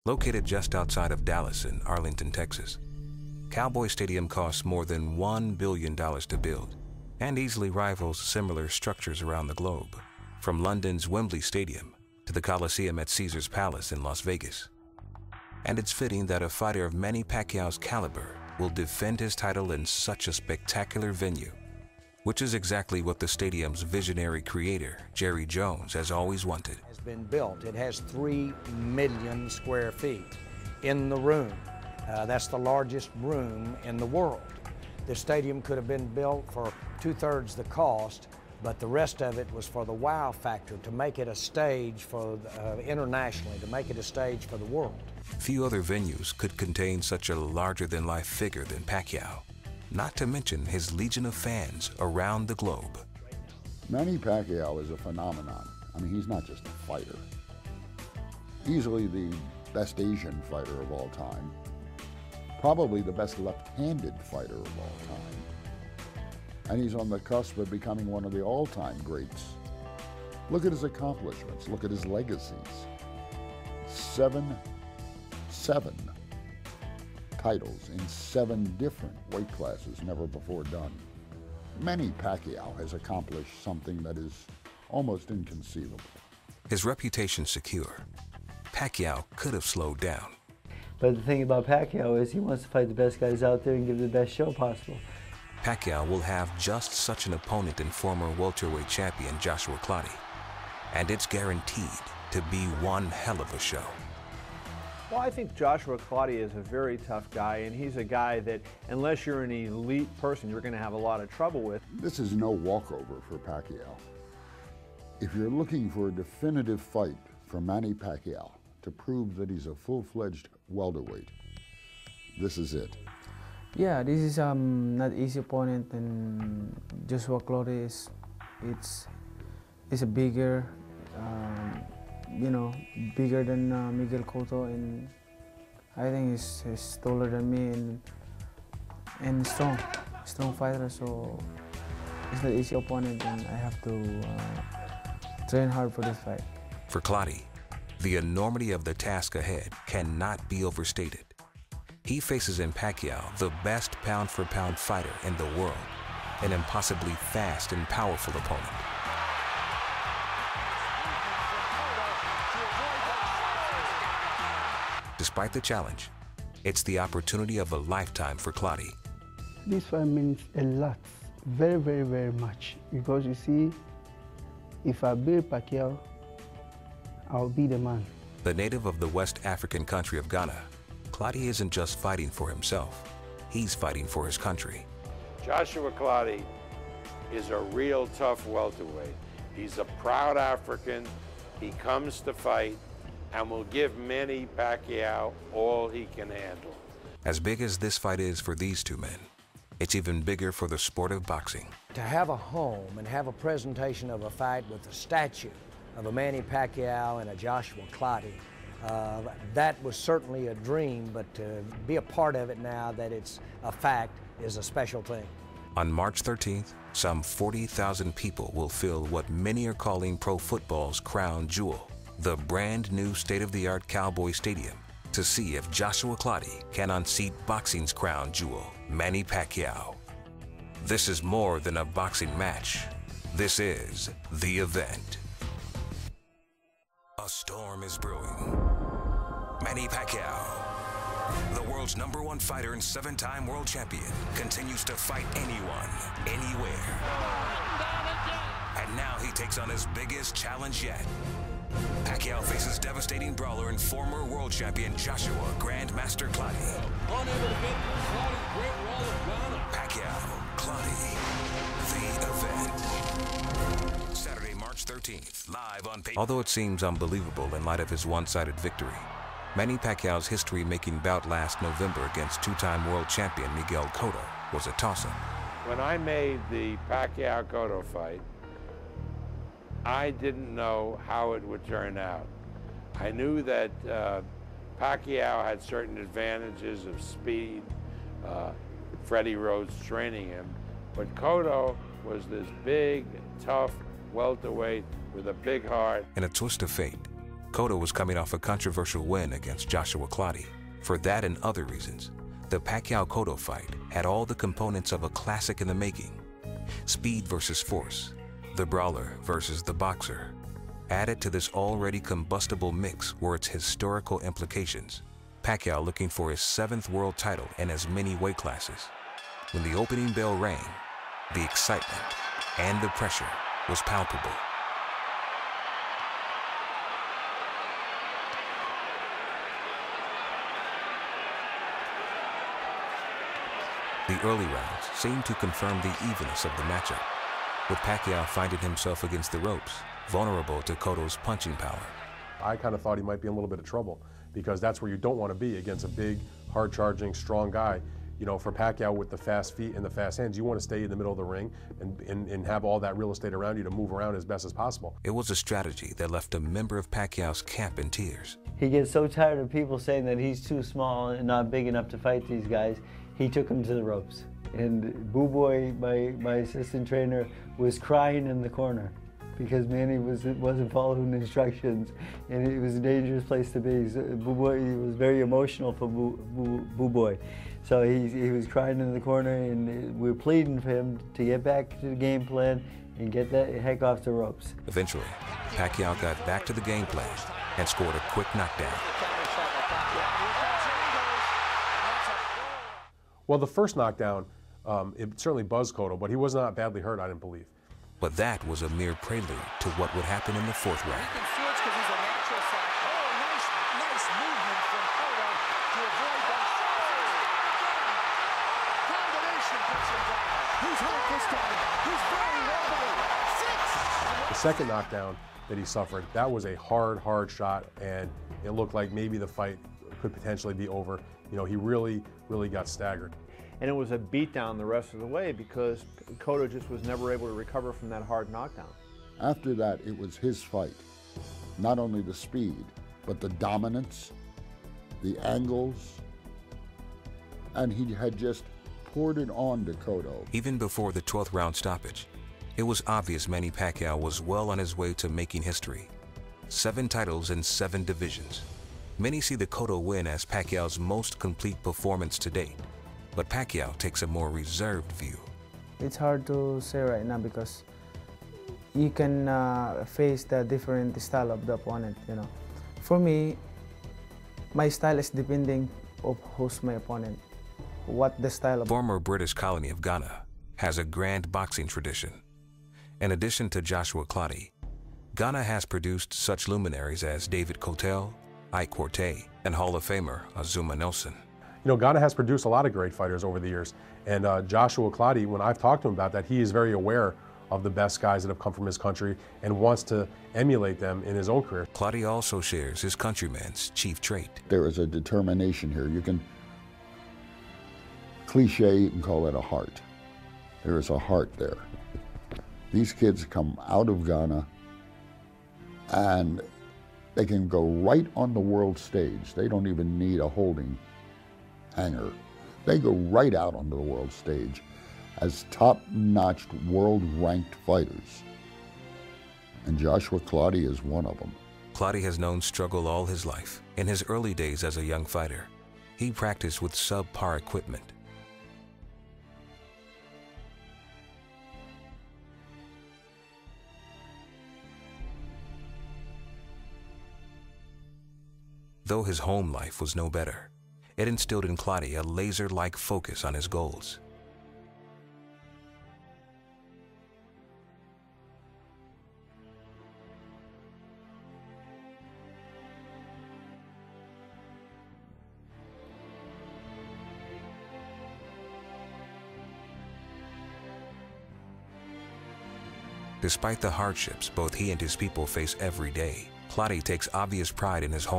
Located just outside of Dallas in Arlington, Texas, Cowboy Stadium costs more than $1 billion to build and easily rivals similar structures around the globe, from London's Wembley Stadium to the Coliseum at Caesar's Palace in Las Vegas. And it's fitting that a fighter of Manny Pacquiao's caliber will defend his title in such a spectacular venue, which is exactly what the stadium's visionary creator, Jerry Jones, has always wanted. Has been built. It has 3 million square feet in the room. That's the largest room in the world. The stadium could have been built for 2/3 the cost, but the rest of it was for the wow factor, to make it a stage for internationally, to make it a stage for the world. Few other venues could contain such a larger-than-life figure than Pacquiao, not to mention his legion of fans around the globe. Manny Pacquiao is a phenomenon. I mean, he's not just a fighter. Easily the best Asian fighter of all time. Probably the best left-handed fighter of all time. And he's on the cusp of becoming one of the all-time greats. Look at his accomplishments. Look at his legacies. Seven titles in 7 different weight classes, never before done. Manny Pacquiao has accomplished something that is almost inconceivable. His reputation secure, Pacquiao could have slowed down. But the thing about Pacquiao is he wants to fight the best guys out there and give the best show possible. Pacquiao will have just such an opponent in former welterweight champion Joshua Clottey, and it's guaranteed to be one hell of a show. Well, I think Joshua Clotty is a very tough guy, and he's a guy that, unless you're an elite person, you're going to have a lot of trouble with. This is no walkover for Pacquiao. If you're looking for a definitive fight for Manny Pacquiao to prove that he's a full-fledged welterweight, this is it. Yeah, this is not easy opponent, and Joshua Clottey is a bigger, bigger than Miguel Cotto, and I think he's taller than me and strong fighter. So it's not easy opponent, and I have to train hard for this fight. For Clotty, the enormity of the task ahead cannot be overstated. He faces in Pacquiao the best pound-for-pound fighter in the world, an impossibly fast and powerful opponent. Despite the challenge, it's the opportunity of a lifetime for Clotty. This fight means a lot, very, very, very much, because you see, if I beat Pacquiao, I'll be the man. The native of the West African country of Ghana, Clotty isn't just fighting for himself, he's fighting for his country. Joshua Clottey is a real tough welterweight. He's a proud African. He comes to fight and will give Manny Pacquiao all he can handle. As big as this fight is for these two men, it's even bigger for the sport of boxing. To have a home and have a presentation of a fight with a statue of a Manny Pacquiao and a Joshua Clottey, that was certainly a dream, but to be a part of it now that it's a fact is a special thing. On March 13th, some 40,000 people will fill what many are calling pro football's crown jewel, the brand new state-of-the-art Cowboy Stadium, to see if Joshua Clottey can unseat boxing's crown jewel, Manny Pacquiao. This is more than a boxing match. This is the event. A storm is brewing. Manny Pacquiao, the world's #1 fighter and 7-time world champion, continues to fight anyone, anywhere. And now he takes on his biggest challenge yet. Pacquiao faces devastating brawler and former world champion Joshua Grandmaster Clottey. Pacquiao, Clottey, the event. Saturday, March 13th, live on pay. Although it seems unbelievable in light of his one-sided victory, Manny Pacquiao's history-making bout last November against 2-time world champion Miguel Cotto was a toss-up. When I made the Pacquiao-Cotto fight, I didn't know how it would turn out. I knew that Pacquiao had certain advantages of speed, Freddie Rhodes training him, but Cotto was this big, tough welterweight with a big heart. In a twist of fate, Cotto was coming off a controversial win against Joshua Clottey. For that and other reasons, the Pacquiao-Cotto fight had all the components of a classic in the making. Speed versus force, the brawler versus the boxer. Added to this already combustible mix were its historical implications. Pacquiao looking for his 7th world title in as many weight classes. When the opening bell rang, the excitement and the pressure was palpable. The early rounds seemed to confirm the evenness of the matchup, with Pacquiao finding himself against the ropes, vulnerable to Cotto's punching power. I kind of thought he might be in a little bit of trouble because that's where you don't want to be against a big, hard-charging, strong guy. You know, for Pacquiao with the fast feet and the fast hands, you want to stay in the middle of the ring and have all that real estate around you to move around as best as possible. It was a strategy that left a member of Pacquiao's camp in tears. He gets so tired of people saying that he's too small and not big enough to fight these guys, he took him to the ropes. And Boo Boy, my assistant trainer, was crying in the corner because Manny wasn't following instructions, and it was a dangerous place to be. So Boo Boy, he was very emotional for Boo Boy. So he was crying in the corner, and we were pleading for him to get back to the game plan and get that heck off the ropes. Eventually, Pacquiao got back to the game plan and scored a quick knockdown. Well, the first knockdown, it certainly buzzed Cotto, but he was not badly hurt, I didn't believe. But that was a mere prelude to what would happen in the 4th round. The second knockdown that he suffered, that was a hard shot, and it looked like maybe the fight could potentially be over. You know, he really got staggered. And it was a beatdown the rest of the way because Cotto just was never able to recover from that hard knockdown. After that, it was his fight. Not only the speed, but the dominance, the angles, and he had just poured it on to Cotto. Even before the 12th round stoppage, it was obvious Manny Pacquiao was well on his way to making history. 7 titles in 7 divisions. Many see the Cotto win as Pacquiao's most complete performance to date, but Pacquiao takes a more reserved view. It's hard to say right now because you can face the different style of the opponent, you know. For me, my style is depending on who's my opponent, what the style of... Former British colony of Ghana has a grand boxing tradition. In addition to Joshua Clottey, Ghana has produced such luminaries as David Cotto, Ike Quartey, and Hall of Famer Azuma Nelson. You know, Ghana has produced a lot of great fighters over the years, and Joshua Clottey, when I've talked to him about that, he is very aware of the best guys that have come from his country and wants to emulate them in his own career. Clottey also shares his countryman's chief trait. There is a determination here. You can cliche, you can call it a heart. There is a heart there. These kids come out of Ghana and they can go right on the world stage. They don't even need a holding hanger. They go right out onto the world stage as top-notch, world-ranked fighters. And Joshua Clottey is one of them. Clottey has known struggle all his life. In his early days as a young fighter, he practiced with subpar equipment. Though his home life was no better, it instilled in Clottey a laser-like focus on his goals. Despite the hardships both he and his people face every day, Clottey takes obvious pride in his home